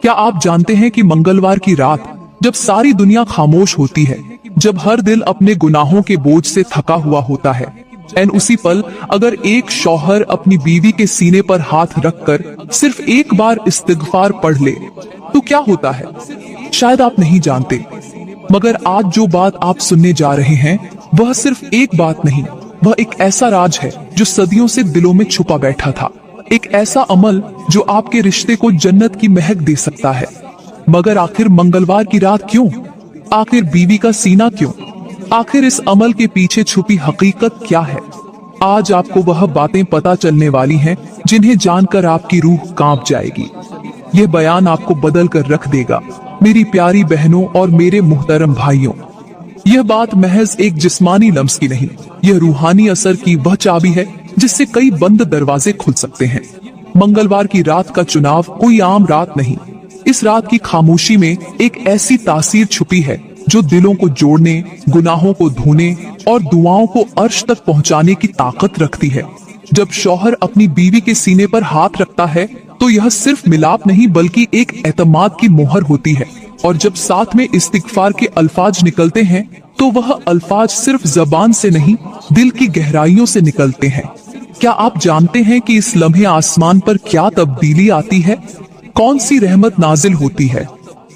क्या आप जानते हैं कि मंगलवार की रात जब सारी दुनिया खामोश होती है, जब हर दिल अपने गुनाहों के बोझ से थका हुआ होता है, एन उसी पल अगर एक शौहर अपनी बीवी के सीने पर हाथ रखकर सिर्फ एक बार इस्तिग़फ़ार पढ़ ले तो क्या होता है? शायद आप नहीं जानते, मगर आज जो बात आप सुनने जा रहे हैं वह सिर्फ एक बात नहीं, वह एक ऐसा राज है जो सदियों से दिलों में छुपा बैठा था। एक ऐसा अमल जो आपके रिश्ते को जन्नत की महक दे सकता है। मगर आखिर मंगलवार की रात क्यों? आखिर बीवी का सीना क्यों? आखिर इस अमल के पीछे छुपी हकीकत क्या है? आज आपको वह बातें पता चलने वाली हैं जिन्हें जानकर आपकी रूह कांप जाएगी। यह बयान आपको बदल कर रख देगा। मेरी प्यारी बहनों और मेरे मुहतरम भाइयों, यह बात महज एक जिस्मानी लम्स की नहीं, यह रूहानी असर की वह चाबी है जिससे कई बंद दरवाजे खुल सकते हैं। मंगलवार की रात का चुनाव कोई आम रात नहीं। इस रात की खामोशी में एक ऐसी तासीर छुपी है जो दिलों को जोड़ने, गुनाहों को धोने और दुआओं को अर्श तक पहुंचाने की ताकत रखती है। जब शौहर अपनी बीवी के सीने पर हाथ रखता है तो यह सिर्फ मिलाप नहीं बल्कि एक एतमाद की मोहर होती है। और जब साथ में इस्तिग़फ़ार के अल्फाज निकलते हैं तो वह अल्फाज सिर्फ जबान से नहीं, दिल की गहराइयों से निकलते हैं। क्या आप जानते हैं कि इस लम्हे आसमान पर क्या तब्दीली आती है? कौन सी रहमत नाजिल होती है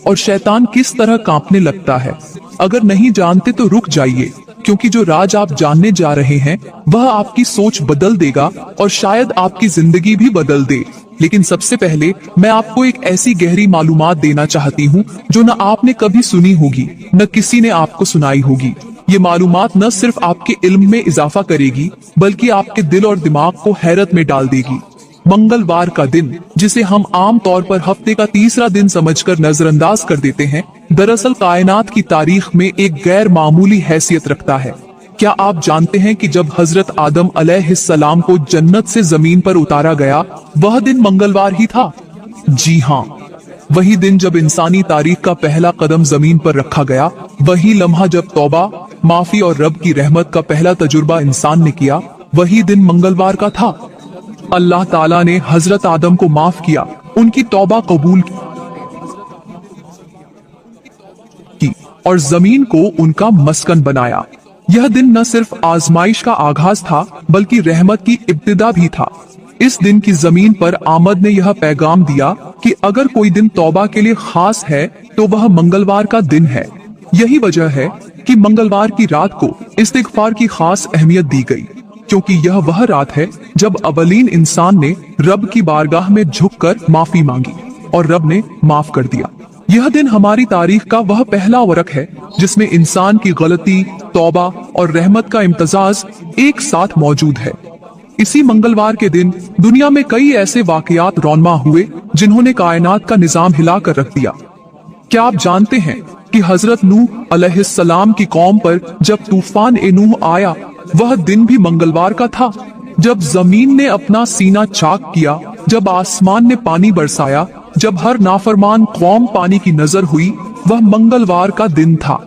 और शैतान किस तरह कांपने लगता है? अगर नहीं जानते तो रुक जाइए, क्योंकि जो राज आप जानने जा रहे हैं वह आपकी सोच बदल देगा और शायद आपकी जिंदगी भी बदल दे। लेकिन सबसे पहले मैं आपको एक ऐसी गहरी मालूमात देना चाहती हूँ जो न आपने कभी सुनी होगी, न किसी ने आपको सुनाई होगी। ये मालूमात न सिर्फ आपके इल्म में इजाफा करेगी बल्कि आपके दिल और दिमाग को हैरत में डाल देगी। मंगलवार का दिन, जिसे हम आम तौर पर हफ्ते का तीसरा दिन समझकर नजरअंदाज कर देते हैं, दरअसल कायनात की तारीख में एक गैर मामूली हैसियत रखता है। क्या आप जानते हैं कि जब हजरत आदम अलैहिस्सलाम को जन्नत से जमीन पर उतारा गया वह दिन मंगलवार ही था? जी हाँ, वही दिन जब इंसानी तारीख का पहला कदम जमीन पर रखा गया, वही लम्हा जब तौबा, माफी और रब की रहमत का पहला तजुर्बा इंसान ने किया, वही दिन मंगलवार का था। अल्लाह ताला ने हजरत आदम को माफ किया, उनकी तौबा कबूल की और जमीन को उनका मस्कन बनाया। यह दिन न सिर्फ आजमाइश का आगाज था बल्कि रहमत की इब्तिदा भी था। इस दिन की जमीन पर आमद ने यह पैगाम दिया कि अगर कोई दिन तौबा के लिए खास है तो वह मंगलवार का दिन है। यही वजह है कि मंगलवार की रात को इस्तिग़फ़ार की खास अहमियत दी गई, क्योंकि यह वह रात है जब अवलीन इंसान ने रब की बारगाह में झुककर माफी मांगी और रब ने माफ कर दिया। यह दिन हमारी तारीख का वह पहला वरक है जिसमें इंसान की गलती, तौबा और रहमत का इम्तजाज एक साथ मौजूद है। इसी मंगलवार के दिन दुनिया में कई ऐसे वाकयात रौनमा हुए जिन्होंने कायनात का निजाम हिला कर रख दिया। क्या आप जानते हैं कि हजरत नूह अलैहिस्सलाम की कौम पर जब तूफान ए नूह आया वह दिन भी मंगलवार का था? जब जमीन ने अपना सीना चाक किया, जब आसमान ने पानी बरसाया, जब हर नाफरमान कौम पानी की नजर हुई, वह मंगलवार का दिन था।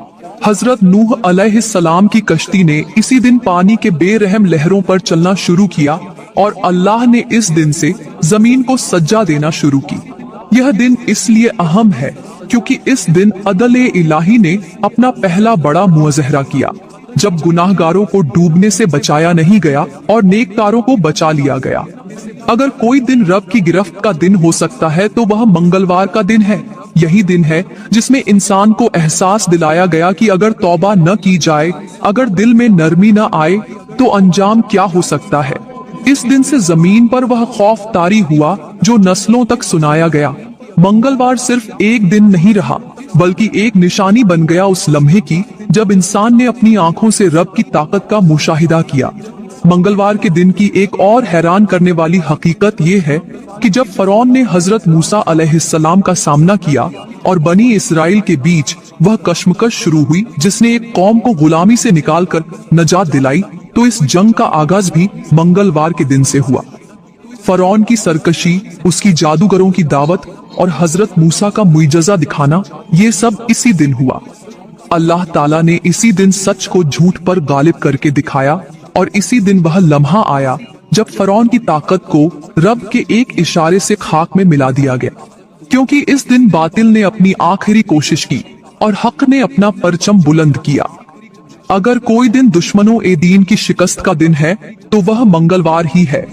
हजरत नूह अलैहिस्सलाम की कश्ती ने इसी दिन पानी के बेरहम लहरों पर चलना शुरू किया और अल्लाह ने इस दिन से जमीन को सज्जा देना शुरू की। यह दिन इसलिए अहम है क्योंकि इस दिन अदल-ए इलाही ने अपना पहला बड़ा मुज़ाहरा किया, जब गुनाहगारों को डूबने से बचाया नहीं गया और नेककारों को बचा लिया गया। अगर कोई दिन रब की गिरफ्त का दिन हो सकता है तो वह मंगलवार का दिन है। यही दिन है जिसमें इंसान को एहसास दिलाया गया कि अगर तौबा न की जाए, अगर दिल में नरमी न आए तो अंजाम क्या हो सकता है। इस दिन से जमीन पर वह खौफ तारी हुआ जो नस्लों तक सुनाया गया। मंगलवार सिर्फ एक दिन नहीं रहा बल्कि एक निशानी बन गया उस लम्हे की जब इंसान ने अपनी आंखों से रब की ताकत का मुशाहिदा किया। मंगलवार के दिन की एक और हैरान करने वाली हकीकत ये है कि जब फरौन ने हजरत मूसा अलैहिस्सलाम का सामना किया और बनी इसराइल के बीच वह कश्मकश शुरू हुई जिसने एक कौम को गुलामी से निकालकर नजात दिलाई, तो इस जंग का आगाज भी मंगलवार के दिन से हुआ। फरौन की सरकशी, उसकी जादूगरों की दावत और हजरत मूसा का मुइजजा दिखाना, ये सब इसी दिन हुआ। अल्लाह ताला ने इसी दिन सच को झूठ पर गालिब करके दिखाया और इसी दिन वह लम्हा आया जब फरौन की ताकत को रब के एक इशारे से खाक में मिला दिया गया। क्योंकि इस दिन बातिल ने अपनी आखिरी कोशिश की और हक ने अपना परचम बुलंद किया। अगर कोई दिन दुश्मनों ए दीन की शिकस्त का दिन है तो वह मंगलवार ही है।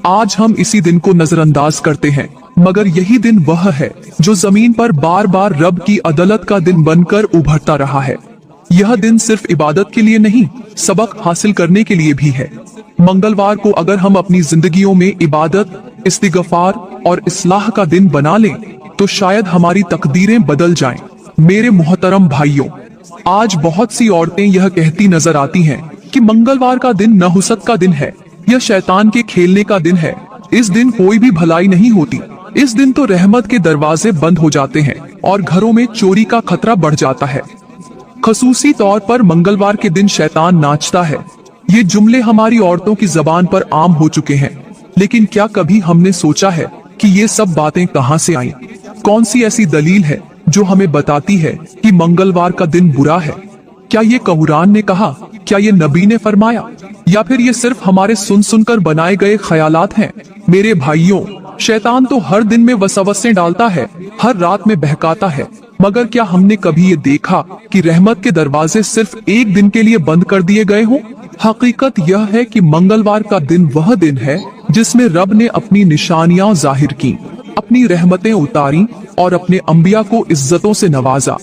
आज हम इसी दिन को नजरअंदाज करते हैं, मगर यही दिन वह है जो जमीन पर बार बार रब की अदालत का दिन बनकर उभरता रहा है। यह दिन सिर्फ इबादत के लिए नहीं, सबक हासिल करने के लिए भी है। मंगलवार को अगर हम अपनी जिंदगियों में इबादत, इस्तिगफार और इस्लाह का दिन बना लें तो शायद हमारी तकदीरें बदल जाएं। मेरे मोहतरम भाइयों, आज बहुत सी औरतें यह कहती नजर आती हैं कि मंगलवार का दिन नहुसत का दिन है, यह शैतान के खेलने का दिन है। इस दिन कोई भी भलाई नहीं होती। इस दिन तो रहमत के दरवाजे बंद हो जाते हैं और घरों में चोरी का खतरा बढ़ जाता है। खसूसी तौर पर मंगलवार के दिन शैतान नाचता है। ये जुमले हमारी औरतों की जबान पर आम हो चुके हैं, लेकिन क्या कभी हमने सोचा है कि ये सब बातें कहां से आईं? कौन सी ऐसी दलील है जो हमें बताती है कि मंगलवार का दिन बुरा है? क्या ये कुरान ने कहा? क्या ये नबी ने फरमाया? या फिर ये सिर्फ हमारे सुन सुनकर बनाए गए ख्यालात हैं? मेरे भाइयों, शैतान तो हर दिन में वसवसे डालता है, हर रात में बहकाता है, मगर क्या हमने कभी ये देखा कि रहमत के दरवाजे सिर्फ एक दिन के लिए बंद कर दिए गए हों? हकीकत यह है कि मंगलवार का दिन वह दिन है जिसमें रब ने अपनी निशानियां जाहिर की, अपनी रहमतें उतारी और अपने अंबिया को इज्जतों से नवाजा।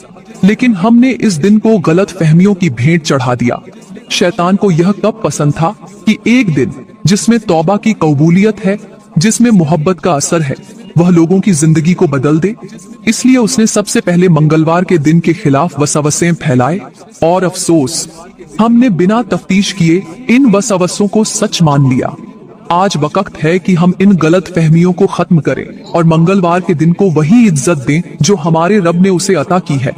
लेकिन हमने इस दिन को गलत फहमियों की भेंट चढ़ा दिया। शैतान को यह कब पसंद था कि एक दिन जिसमें तौबा की कबूलियत है, जिसमें मोहब्बत का असर है, वह लोगों की जिंदगी को बदल दे। इसलिए उसने सबसे पहले मंगलवार के दिन के खिलाफ वसवसे फैलाए। और अफसोस, हमने बिना तफ्तीश किए इन वसवसों को सच मान लिया। आज वक्त है कि हम इन गलत फहमियों को खत्म करें और मंगलवार के दिन को वही इज्जत दें जो हमारे रब ने उसे अता की है।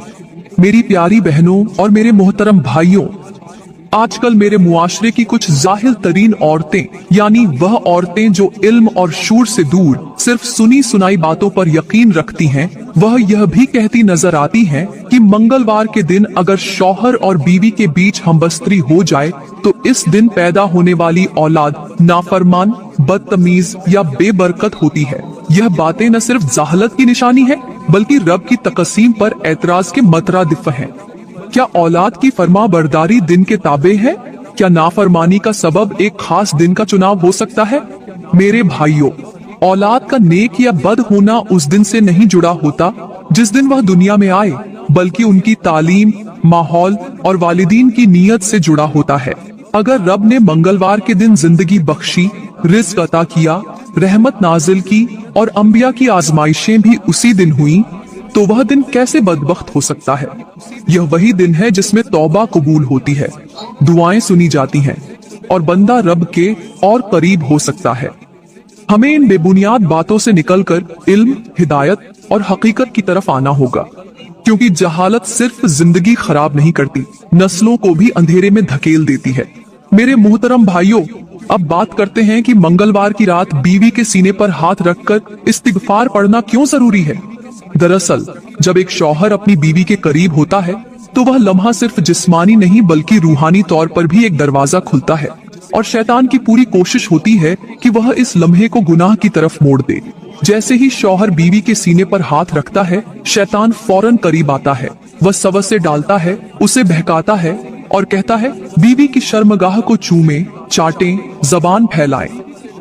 मेरी प्यारी बहनों और मेरे मोहतरम भाइयों, आजकल मेरे मुआशरे की कुछ जाहिल तरीन औरतें, यानी वह औरतें जो इल्म और शूर से दूर सिर्फ सुनी सुनाई बातों पर यकीन रखती हैं, वह यह भी कहती नजर आती हैं कि मंगलवार के दिन अगर शौहर और बीवी के बीच हमबस्तरी हो जाए तो इस दिन पैदा होने वाली औलाद नाफरमान, बदतमीज या बेबरकत होती है। यह बातें न सिर्फ जाहलत की निशानी है बल्कि रब की तकसीम पर एतराज के मतरादिफ हैं। क्या औलाद की फरमा बरदारी दिन के ताबे है? क्या नाफरमानी का सबब एक खास दिन का चुनाव हो सकता है? मेरे भाइयों, औलाद का नेक या बद होना उस दिन से नहीं जुड़ा होता जिस दिन वह दुनिया में आए, बल्कि उनकी तालीम, माहौल और वालिदीन की नीयत से जुड़ा होता है। अगर रब ने मंगलवार के दिन जिंदगी बख्शी, रिज़्क अता किया, रहमत नाजिल की और अंबिया की आजमाइशें भी उसी दिन हुई, तो वह दिन कैसे बदबख्त हो सकता है? यह वही दिन है जिसमें तौबा कबूल होती है, दुआएं सुनी जाती हैं और बंदा रब के और करीब हो सकता है। हमें इन बेबुनियाद बातों से निकलकर इल्म, हिदायत और हकीकत की तरफ आना होगा, क्योंकि जहालत सिर्फ जिंदगी खराब नहीं करती, नस्लों को भी अंधेरे में धकेल देती है। मेरे मोहतरम भाइयों, अब बात करते हैं कि मंगलवार की रात बीवी के सीने पर हाथ रखकर इस्तिगफार पढ़ना क्यों जरूरी है। दरअसल जब एक शौहर अपनी बीवी के करीब होता है तो वह लम्हा सिर्फ जिस्मानी नहीं बल्कि रूहानी तौर पर भी एक दरवाजा खुलता है, और शैतान की पूरी कोशिश होती है कि वह इस लम्हे को गुनाह की तरफ मोड़ दे। जैसे ही शौहर बीवी के सीने पर हाथ रखता है, शैतान फौरन करीब आता है, वह सवसे डालता है, उसे बहकाता है और कहता है बीवी की शर्मगाह को चूमे, चाटे, जबान फैलाए।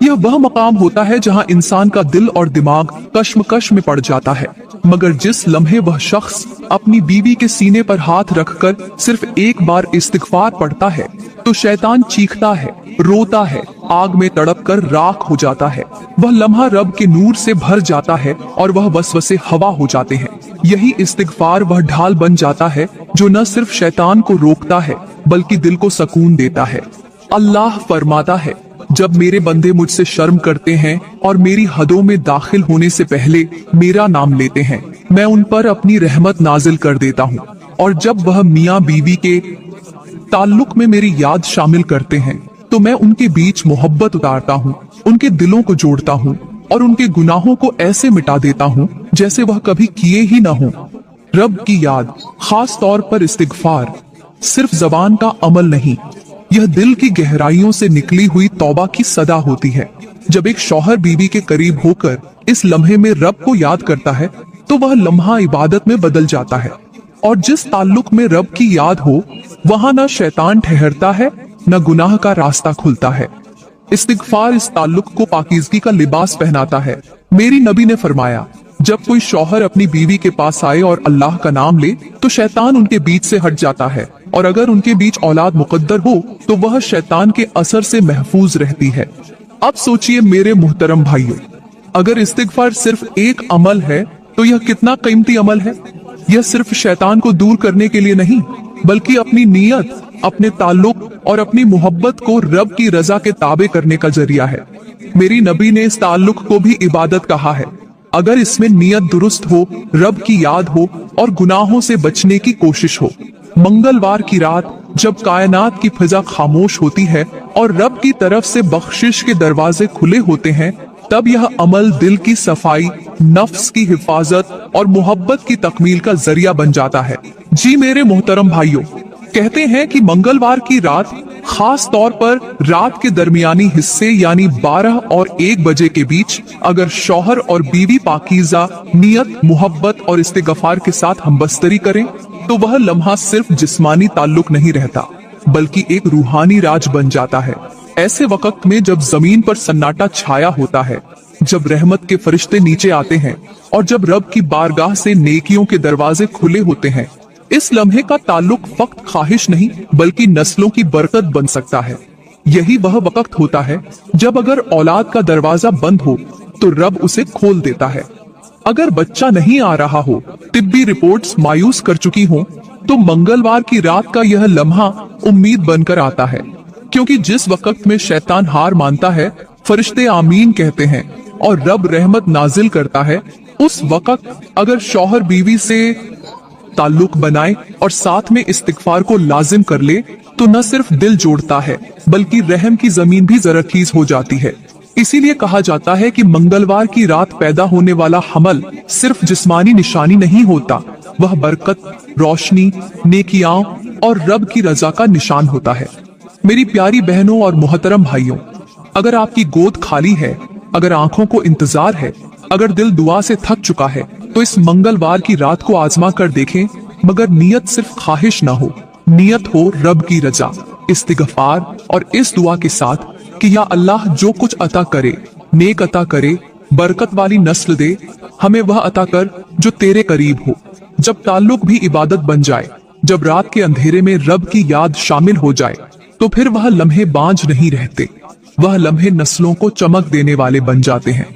यह वह मकाम होता है जहां इंसान का दिल और दिमाग कश्मकश में पड़ जाता है। मगर जिस लम्हे वह शख्स अपनी बीवी के सीने पर हाथ रखकर सिर्फ एक बार इस्तिगफार पढ़ता है तो शैतान चीखता है, रोता है, आग में तड़प कर राख हो जाता है। वह लम्हा रब के नूर से भर जाता है और वह वसवसे हवा हो जाते हैं। यही इस्तिगफार वह ढाल बन जाता है जो न सिर्फ शैतान को रोकता है बल्कि दिल को सुकून देता है। अल्लाह फरमाता है, जब मेरे बंदे मुझसे शर्म करते हैं और मेरी हदों में दाखिल होने से पहले मेरा नाम लेते हैं, मैं उन पर अपनी रहमत नाजिल कर देता हूँ। और जब वह मियाँ बीवी के ताल्लुक में मेरी याद शामिल करते हैं तो मैं उनके बीच मोहब्बत उतारता हूँ, उनके दिलों को जोड़ता हूँ और उनके गुनाहों को ऐसे मिटा देता हूँ जैसे वह कभी किए ही न हो। रब की याद, खास तौर पर इस्तिगफार, सिर्फ जबान का अमल नहीं, यह दिल की गहराइयों से निकली हुई तौबा की सदा होती है। जब एक शौहर बीवी के करीब होकर इस लम्हे में रब को याद करता है तो वह लम्हा इबादत में बदल जाता है। और जिस ताल्लुक में रब की याद हो वहां न शैतान ठहरता है न गुनाह का रास्ता खुलता है। इस्तिगफार इस ताल्लुक को पाकीज़गी का लिबास पहनाता है। मेरी नबी ने फरमाया, जब कोई शौहर अपनी बीवी के पास आए और अल्लाह का नाम ले तो शैतान उनके बीच से हट जाता है, और अगर उनके बीच औलाद मुकद्दर हो तो वह शैतान के असर से महफूज रहती है। अब सोचिए मेरे मुहतरम भाइयों, अगर इस्तिगफार सिर्फ एक अमल है तो यह कितना कीमती अमल है। यह सिर्फ शैतान को दूर करने के लिए नहीं, बल्कि अपनी नीयत, अपने ताल्लुक और अपनी मोहब्बत को रब की रजा के ताबे करने का जरिया है। मेरी नबी ने इस ताल्लुक को भी इबादत कहा है। अगर इसमें नियत दुरुस्त हो, रब की याद हो और गुनाहों से बचने की कोशिश हो। मंगलवार की रात जब कायनात की फिजा खामोश होती है और रब की तरफ से बख्शिश के दरवाजे खुले होते हैं, तब यह अमल दिल की सफाई, नफ्स की हिफाजत और मोहब्बत की तकमील का जरिया बन जाता है। जी मेरे मोहतरम भाइयों, कहते हैं कि मंगलवार की रात, खास तौर पर रात के दरमियानी हिस्से यानी 12 और 1 बजे के बीच, अगर शौहर और बीवी पाकीज़ा नियत, मोहब्बत और इस्तिगफार के साथ हमबस्तरी करें तो वह लम्हा सिर्फ जिस्मानी ताल्लुक नहीं रहता, बल्कि एक रूहानी राज बन जाता है। ऐसे वक्त में जब जमीन पर सन्नाटा छाया होता है, जब रहमत के फरिश्ते नीचे आते हैं और जब रब की बारगाह से नेकियों के दरवाजे खुले होते हैं, इस लम्हे का ताल्लुक फक्त ख्वाहिश नहीं बल्कि नस्लों की बरकत बन सकता है। यही वह वक्त होता है जब अगर औलाद का दरवाजा बंद हो तो रब उसे खोल देता है। अगर बच्चा नहीं आ रहा हो, तिब्बी रिपोर्ट्स मायूस कर चुकी हों, तो मंगलवार की रात का यह लम्हा उम्मीद बनकर आता है, क्योंकि जिस वक्त में शैतान हार मानता है, फरिश्ते आमीन कहते हैं और रब रहमत नाजिल करता है, उस वक्त अगर शौहर बीवी से ताल्लुक बनाए और साथ में इस्तिगफार को लाजिम कर ले तो न सिर्फ दिल जोड़ता है बल्कि रहम की जमीन भी जरखीज हो जाती है। इसीलिए कहा जाता है कि मंगलवार की रात पैदा होने वाला हमल सिर्फ जिस्मानी निशानी नहीं होता, वह बरकत, रोशनी, नेकियां और रब की रजा का निशान होता है। मेरी प्यारी बहनों और मोहतरम भाइयों, अगर आपकी गोद खाली है, अगर आंखों को इंतजार है, अगर दिल दुआ से थक चुका है, तो इस मंगलवार की रात को आजमा कर देखें, मगर नियत सिर्फ ख्वाहिश ना हो, नियत हो रब की रजा, इस्तिगफार और इस दुआ के साथ कि या अल्लाह जो कुछ अता करे, नेक अता करे, बरकत वाली नस्ल दे, हमें वह अता कर जो तेरे करीब हो। जब ताल्लुक भी इबादत बन जाए, जब रात के अंधेरे में रब की याद शामिल हो जाए, तो फिर वह लम्हे बांझ नहीं रहते, वह लम्हे नस्लों को चमक देने वाले बन जाते हैं।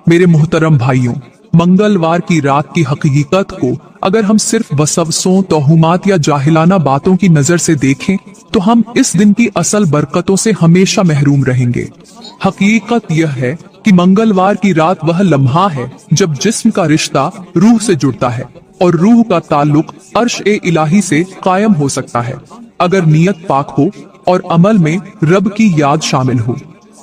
मेरे मोहतरम भाइयों, मंगलवार की रात की हकीकत को अगर हम सिर्फ वसवसों, तोहुमात या जाहिलाना बातों की नजर से देखें तो हम इस दिन की असल बरकतों से हमेशा महरूम रहेंगे। हकीकत यह है कि मंगलवार की रात वह लम्हा है जब जिस्म का रिश्ता रूह से जुड़ता है और रूह का ताल्लुक अर्श-ए-इलाही से कायम हो सकता है, अगर नियत पाक हो और अमल में रब की याद शामिल हो।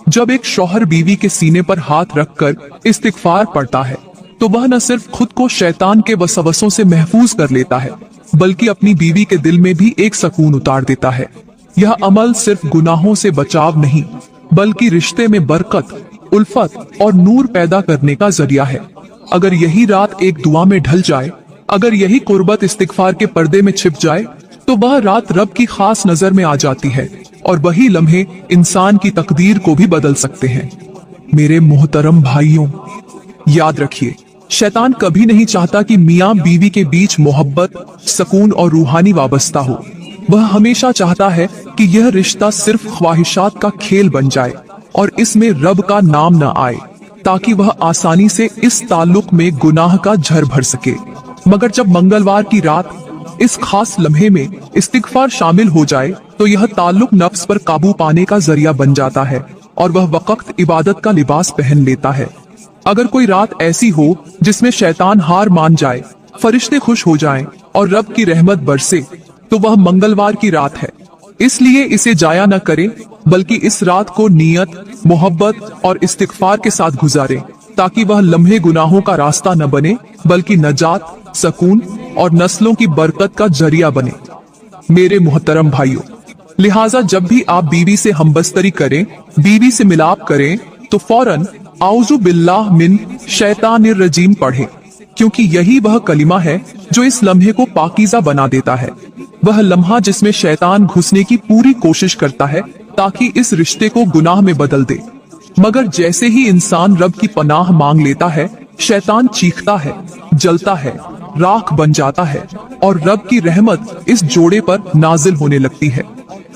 जब एक शौहर बीवी के सीने पर हाथ रखकर इस्तिगफार पढ़ता है तो वह न सिर्फ खुद को शैतान के वसवसों से महफूज कर लेता है, बल्कि अपनी बीवी के दिल में भी एक सकून उतार देता है। यह अमल सिर्फ गुनाहों से बचाव नहीं, बल्कि रिश्ते में बरकत, उल्फत और नूर पैदा करने का जरिया है। अगर यही रात एक दुआ में ढल जाए, अगर यही कुर्बत इस्तिगफार के पर्दे में छिप जाए, तो वह रात रब की खास नजर में आ जाती है और वही लम्हे इंसान की तकदीर को भी बदल सकते हैं। मेरे मोहतरम भाइयों, याद रखिए, शैतान कभी नहीं चाहता कि मियाँ बीवी के बीच मोहब्बत, सुकून और रूहानी वाबस्ता हो। वह हमेशा चाहता है कि यह रिश्ता सिर्फ ख्वाहिशात का खेल बन जाए और इसमें रब का नाम न आए, ताकि वह आसानी से इस ताल्लुक में गुनाह का झर भर सके। मगर जब मंगलवार की रात इस खास लम्हे में इस्तिगफार शामिल हो जाए तो यह ताल्लुक नफ्स पर काबू पाने का जरिया बन जाता है और वह वक्त इबादत का लिबास पहन लेता है। अगर कोई रात ऐसी हो जिसमें शैतान हार मान जाए, फरिश्ते खुश हो जाएं और रब की रहमत बरसे, तो वह मंगलवार की रात है। इसलिए इसे जाया न करें, बल्कि इस रात को नियत, मोहब्बत और इस्तिगफार के साथ गुजारें, ताकि वह लम्हे गुनाहों का रास्ता न बने, बल्कि नजात, सुकून और नस्लों की बरकत का जरिया बने। मेरे मोहतरम भाइयों, लिहाजा जब भी आप बीवी से हमबस्तरी करें, बीवी से मिलाप करें, तो फौरन आऊज़ु बिल्लाह मिन शैतानिर रजीम पढ़ें। क्योंकि यही वह कलिमा है जो इस लम्हे को पाकीज़ा बना देता है। वह लम्हा जिसमें शैतान घुसने की पूरी कोशिश करता है ताकि इस रिश्ते को गुनाह में बदल दे, मगर जैसे ही इंसान रब की पनाह मांग लेता है, शैतान चीखता है, जलता है, राख बन जाता है और रब की रहमत इस जोड़े पर नाजिल होने लगती है।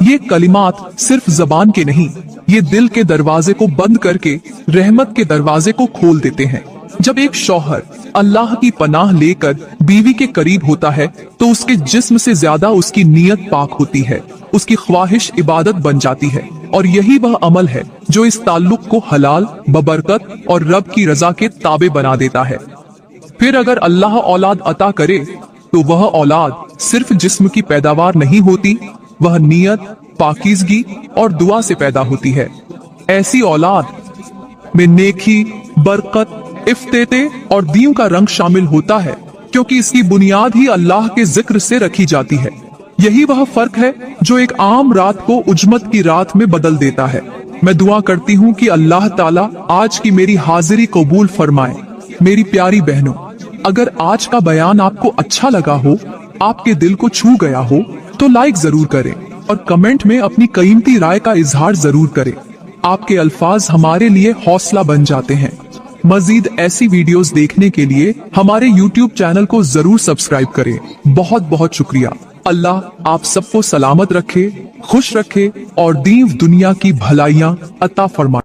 ये कलिमात सिर्फ जबान के नहीं, ये दिल के दरवाजे को बंद करके रहमत के दरवाजे को खोल देते हैं। जब एक शौहर अल्लाह की पनाह लेकर बीवी के करीब होता है तो उसके जिस्म से ज्यादा उसकी नीयत पाक होती है, उसकी ख्वाहिश इबादत बन जाती है, और यही वह अमल है जो इस ताल्लुक को हलाल, बबरकत और रब की रजा के ताबे बना देता है। फिर अगर अल्लाह औलाद अता करे तो वह औलाद सिर्फ जिस्म की पैदावार नहीं होती, वह नीयत, पाकीज़गी और दुआ से पैदा होती है। ऐसी औलाद में नेकी, बरकत, इफ्तेते और दीन का रंग शामिल होता है, क्योंकि इसकी बुनियाद ही अल्लाह के जिक्र से रखी जाती है। यही वह फर्क है जो एक आम रात को उजमत की रात में बदल देता है। मैं दुआ करती हूँ कि अल्लाह ताला आज की मेरी हाजिरी कबूल फरमाए। मेरी प्यारी बहनों, अगर आज का बयान आपको अच्छा लगा हो, आपके दिल को छू गया हो, तो लाइक जरूर करें और कमेंट में अपनी कीमती राय का इजहार जरूर करें। आपके अल्फाज हमारे लिए हौसला बन जाते हैं। मजीद ऐसी वीडियोस देखने के लिए हमारे YouTube चैनल को जरूर सब्सक्राइब करें। बहुत बहुत शुक्रिया। अल्लाह आप सबको सलामत रखे, खुश रखे और दीन दुनिया की भलाइयाँ अता फरमाए।